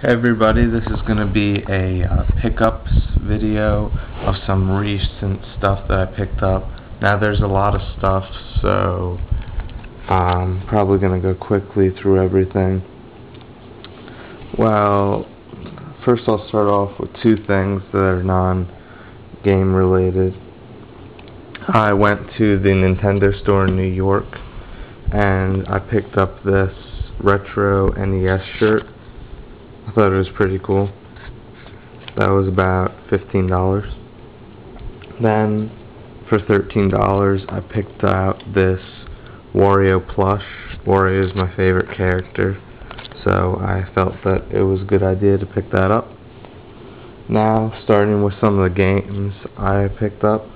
Hey everybody, this is going to be a pickups video of some recent stuff that I picked up. Now there's a lot of stuff, so I'm probably going to go quickly through everything. Well, first I'll start off with two things that are non-game related. I went to the Nintendo store in New York and I picked up this retro NES shirt. I thought it was pretty cool. That was about $15. Then, for $13, I picked out this Wario plush. Wario is my favorite character, so I felt that it was a good idea to pick that up. Now, starting with some of the games I picked up,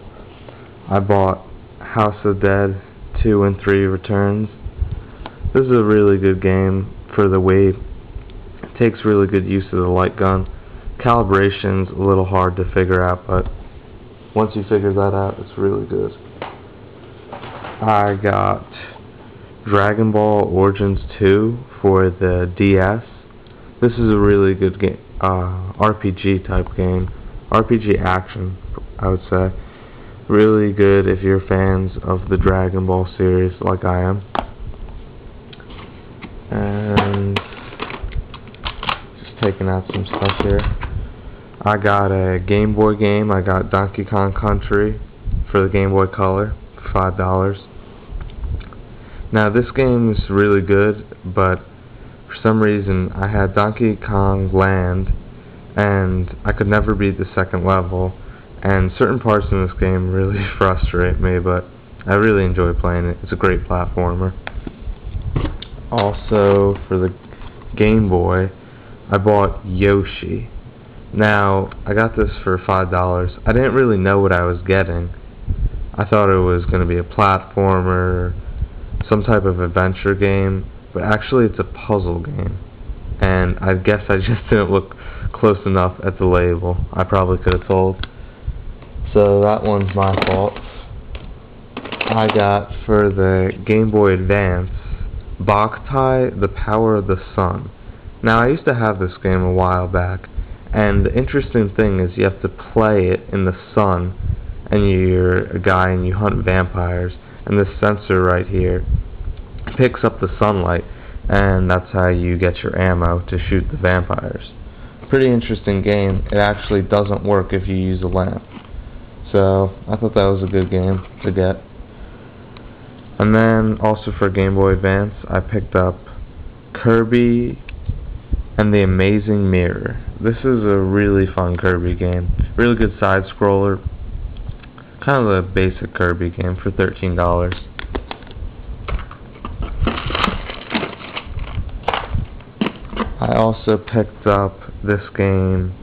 I bought House of Dead 2 and 3 Returns. This is a really good game for the Wii. Takes really good use of the light gun. Calibration's a little hard to figure out, but once you figure that out, it's really good. I got Dragon Ball Origins 2 for the DS. This is a really good game, RPG type game. RPG action, I would say. Really good if you're fans of the Dragon Ball series like I am. And taking out some stuff here. I got a Game Boy game. I got Donkey Kong Country for the Game Boy Color for $5. Now this game is really good, but for some reason I had Donkey Kong Land and I could never beat the second level, and certain parts in this game really frustrate me, but I really enjoy playing it. It's a great platformer. Also for the Game Boy, I bought Yoshi. Now, I got this for $5. I didn't really know what I was getting. I thought it was going to be a platformer, some type of adventure game, but actually it's a puzzle game. And I guess I just didn't look close enough at the label. I probably could have told. So that one's my fault. I got for the Game Boy Advance, Boktai, The Power of the Sun. Now, I used to have this game a while back, and the interesting thing is you have to play it in the sun, and you're a guy and you hunt vampires, and this sensor right here picks up the sunlight, and that's how you get your ammo to shoot the vampires. Pretty interesting game. It actually doesn't work if you use a lamp. So, I thought that was a good game to get. And then, also for Game Boy Advance, I picked up Kirby and the Amazing Mirror. This is a really fun Kirby game. Really good side-scroller. Kind of a basic Kirby game for $13. I also picked up this game.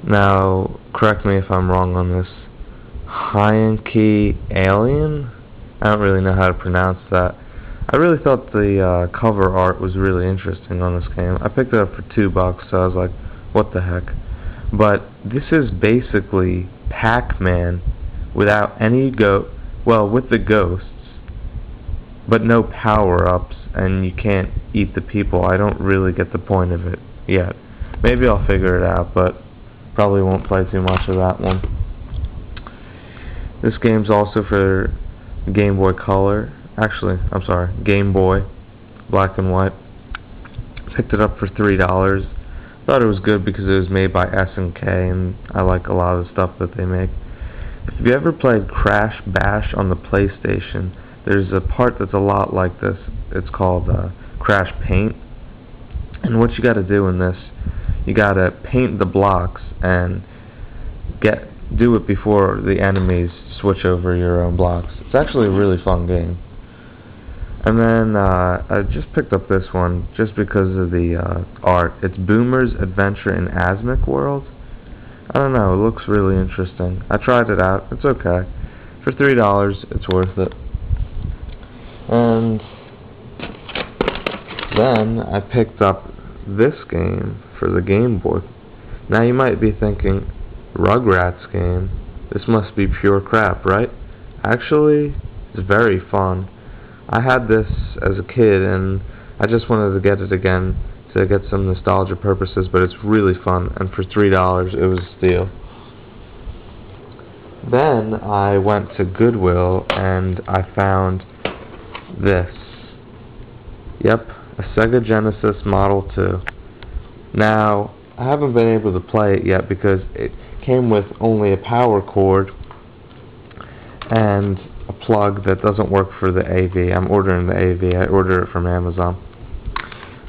Now, correct me if I'm wrong on this. Heineke Alien? I don't really know how to pronounce that. I really thought the cover art was really interesting on this game. I picked it up for $2, so I was like, what the heck. But this is basically Pac-Man without any with the ghosts, but no power-ups, and you can't eat the people. I don't really get the point of it yet. Maybe I'll figure it out, but probably won't play too much of that one. This game's also for Game Boy Color. Actually, I'm sorry, Game Boy, black and white. Picked it up for $3. Thought it was good because it was made by SNK, and I like a lot of the stuff that they make. If you ever played Crash Bash on the PlayStation, there's a part that's a lot like this. It's called Crash Paint. And what you gotta do in this, you gotta paint the blocks and do it before the enemies switch over your own blocks. It's actually a really fun game. And then I just picked up this one just because of the art. It's Boomer's Adventure in Asmic World. I don't know, it looks really interesting. I tried it out. It's okay. For $3, it's worth it. And then I picked up this game for the Game Boy. Now you might be thinking, Rugrats game? This must be pure crap, right? Actually, it's very fun. I had this as a kid and I just wanted to get it again to get some nostalgia purposes, but it's really fun, and for $3 it was a steal. Then I went to Goodwill and I found this. Yep, a Sega Genesis Model 2. Now, I haven't been able to play it yet because it came with only a power cord and a plug that doesn't work for the AV. I'm ordering the AV. I ordered it from Amazon.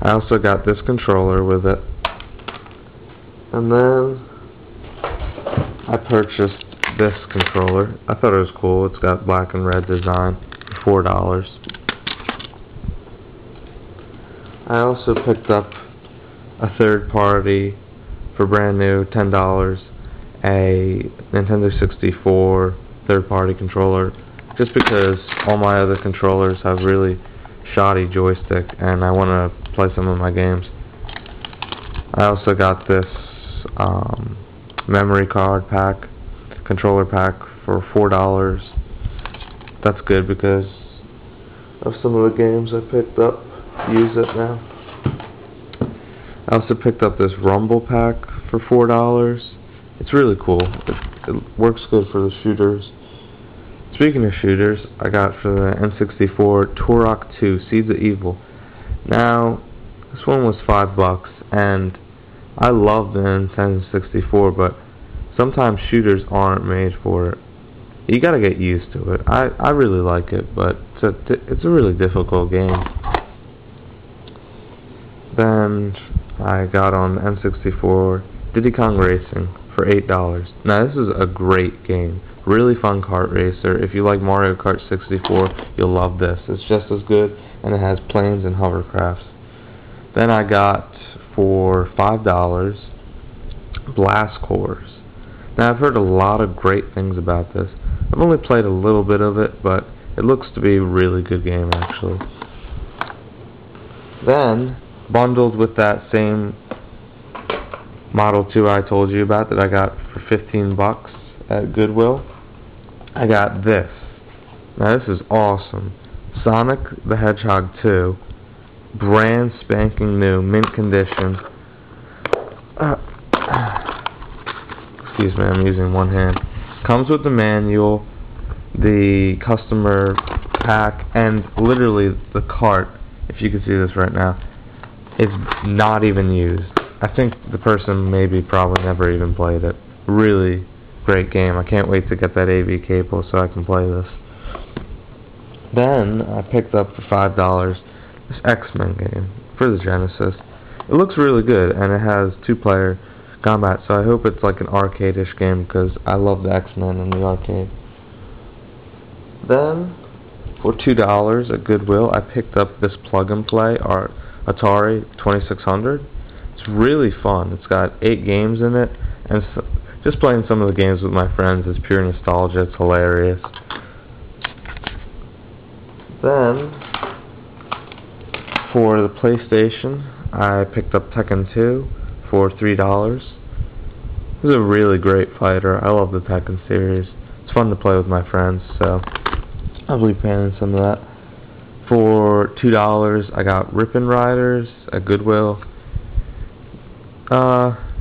I also got this controller with it. And then I purchased this controller. I thought it was cool. It's got black and red design for $4. I also picked up a third party for brand new, $10, a Nintendo 64 third party controller, just because all my other controllers have really shoddy joystick and I want to play some of my games. I also got this memory card pack, controller pack for $4. That's good because of some of the games I picked up. Use it now. I also picked up this Rumble pack for $4. It's really cool. It works good for the shooters. Speaking of shooters, I got for the N64 Turok 2 Seeds of Evil. Now, this one was $5, and I love the Nintendo 64, but sometimes shooters aren't made for it. You gotta get used to it. I really like it, but it's a really difficult game. Then I got on the N64 Diddy Kong Racing for $8. Now this is a great game. Really fun kart racer. If you like Mario Kart 64, you'll love this. It's just as good, and it has planes and hovercrafts. Then I got for $5 Blast Corps. Now I've heard a lot of great things about this. I've only played a little bit of it, but it looks to be a really good game actually. Then, bundled with that same Model 2 I told you about that I got for $15 at Goodwill, I got this. Now this is awesome. Sonic the Hedgehog 2, brand spanking new, mint condition. Excuse me, I'm using one hand. Comes with the manual, the customer pack, and literally the cart, if you can see this right now, it's not even used. I think the person probably never even played it. Really great game. I can't wait to get that AV cable so I can play this. Then I picked up for $5 this X-Men game for the Genesis. It looks really good, and it has 2-player combat, so I hope it's like an arcade-ish game because I love the X-Men in the arcade. Then, for $2 at Goodwill, I picked up this plug-and-play Atari 2600. It's really fun. It's got 8 games in it, and just playing some of the games with my friends is pure nostalgia. It's hilarious. Then, for the PlayStation, I picked up Tekken 2 for $3. This is a really great fighter. I love the Tekken series. It's fun to play with my friends, so I'll be paying some of that. For $2, I got Rippin' Riders at Goodwill.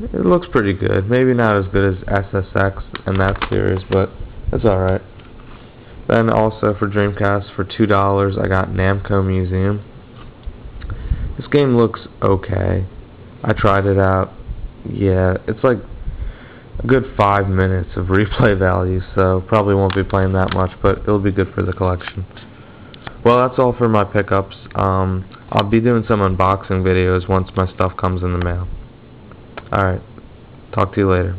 It looks pretty good. Maybe not as good as SSX and that series, but it's alright. Then also for Dreamcast, for $2, I got Namco Museum. This game looks okay. I tried it out. Yeah, it's like a good 5 minutes of replay value, so probably won't be playing that much, but it'll be good for the collection. Well, that's all for my pickups. I'll be doing some unboxing videos once my stuff comes in the mail. Alright, talk to you later.